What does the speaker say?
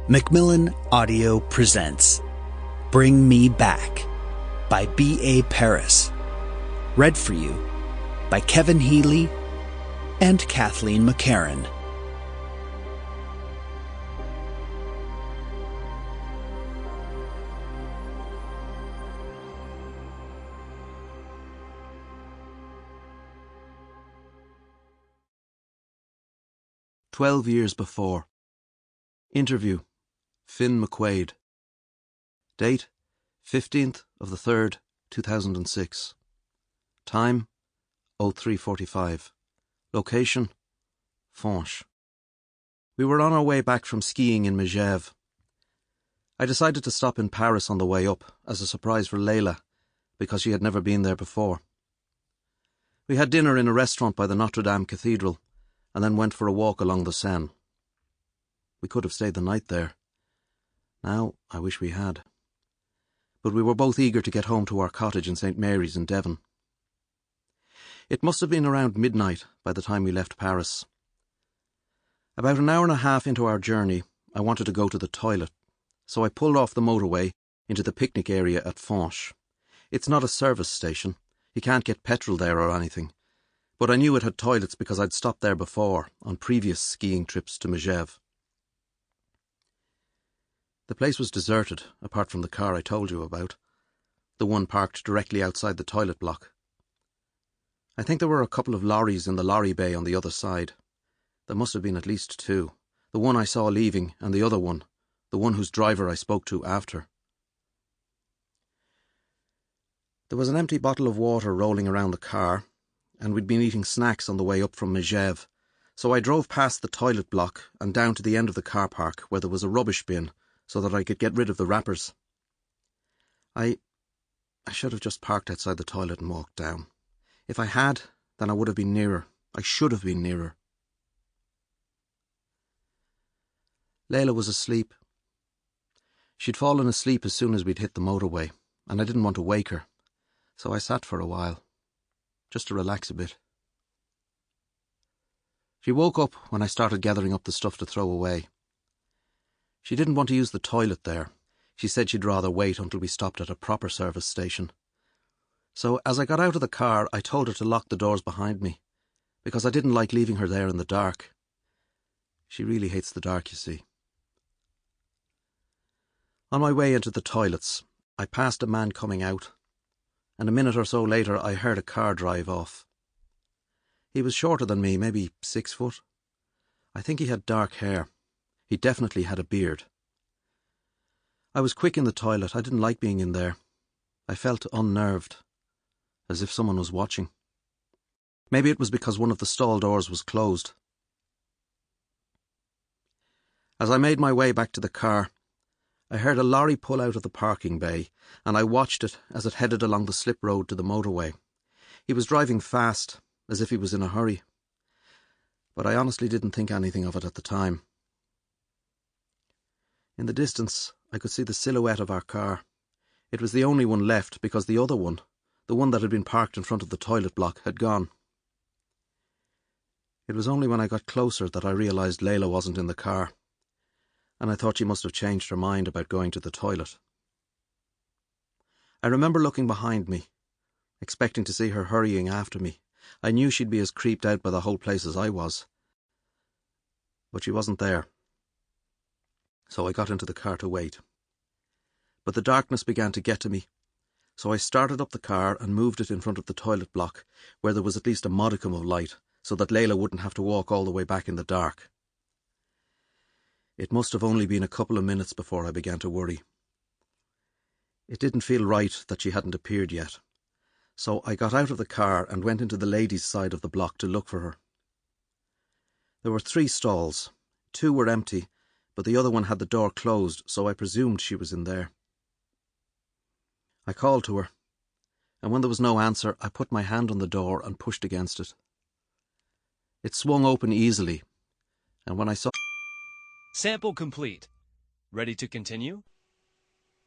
Macmillan Audio presents Bring Me Back by B.A. Paris. Read for you by Kevin Hely and Cathleen Mccarron. "12 years before. Interview, Finn McQuaid. Date, 15th of the 3rd, 2006. Time, 03:45. Location, Fonch. We were on our way back from skiing in Megève. I decided to stop in Paris on the way up, as a surprise for Layla, because she had never been there before. We had dinner in a restaurant by the Notre Dame Cathedral, and then went for a walk along the Seine. We could have stayed the night there. Now, I wish we had. But we were both eager to get home to our cottage in St. Mary's in Devon. It must have been around midnight by the time we left Paris. About an hour and a half into our journey, I wanted to go to the toilet, so I pulled off the motorway into the picnic area at Fonch. It's not a service station. You can't get petrol there or anything. But I knew it had toilets because I'd stopped there before, on previous skiing trips to Megève. The place was deserted, apart from the car I told you about, the one parked directly outside the toilet block. I think there were a couple of lorries in the lorry bay on the other side. There must have been at least two, the one I saw leaving and the other one, the one whose driver I spoke to after. There was an empty bottle of water rolling around the car, and we'd been eating snacks on the way up from Megève, so I drove past the toilet block and down to the end of the car park where there was a rubbish bin, so that I could get rid of the wrappers. I should have just parked outside the toilet and walked down. If I had, then I would have been nearer. I should have been nearer. Layla was asleep. She'd fallen asleep as soon as we'd hit the motorway, and I didn't want to wake her, so I sat for a while, just to relax a bit. She woke up when I started gathering up the stuff to throw away. She didn't want to use the toilet there. She said she'd rather wait until we stopped at a proper service station. So as I got out of the car, I told her to lock the doors behind me, because I didn't like leaving her there in the dark. She really hates the dark, you see. On my way into the toilets, I passed a man coming out, and a minute or so later I heard a car drive off. He was shorter than me, maybe 6 foot. I think he had dark hair. He definitely had a beard. I was quick in the toilet. I didn't like being in there. I felt unnerved, as if someone was watching. Maybe it was because one of the stall doors was closed. As I made my way back to the car, I heard a lorry pull out of the parking bay, and I watched it as it headed along the slip road to the motorway. He was driving fast, as if he was in a hurry. But I honestly didn't think anything of it at the time. In the distance, I could see the silhouette of our car. It was the only one left because the other one, the one that had been parked in front of the toilet block, had gone. It was only when I got closer that I realised Layla wasn't in the car, and I thought she must have changed her mind about going to the toilet. I remember looking behind me, expecting to see her hurrying after me. I knew she'd be as creeped out by the whole place as I was. But she wasn't there. So I got into the car to wait. But the darkness began to get to me, so I started up the car and moved it in front of the toilet block, where there was at least a modicum of light, so that Layla wouldn't have to walk all the way back in the dark. It must have only been a couple of minutes before I began to worry. It didn't feel right that she hadn't appeared yet, so I got out of the car and went into the ladies' side of the block to look for her. There were 3 stalls. 2 were empty, but the other one had the door closed, so I presumed she was in there. I called to her, and when there was no answer, I put my hand on the door and pushed against it. It swung open easily, and when I saw... Sample complete. Ready to continue?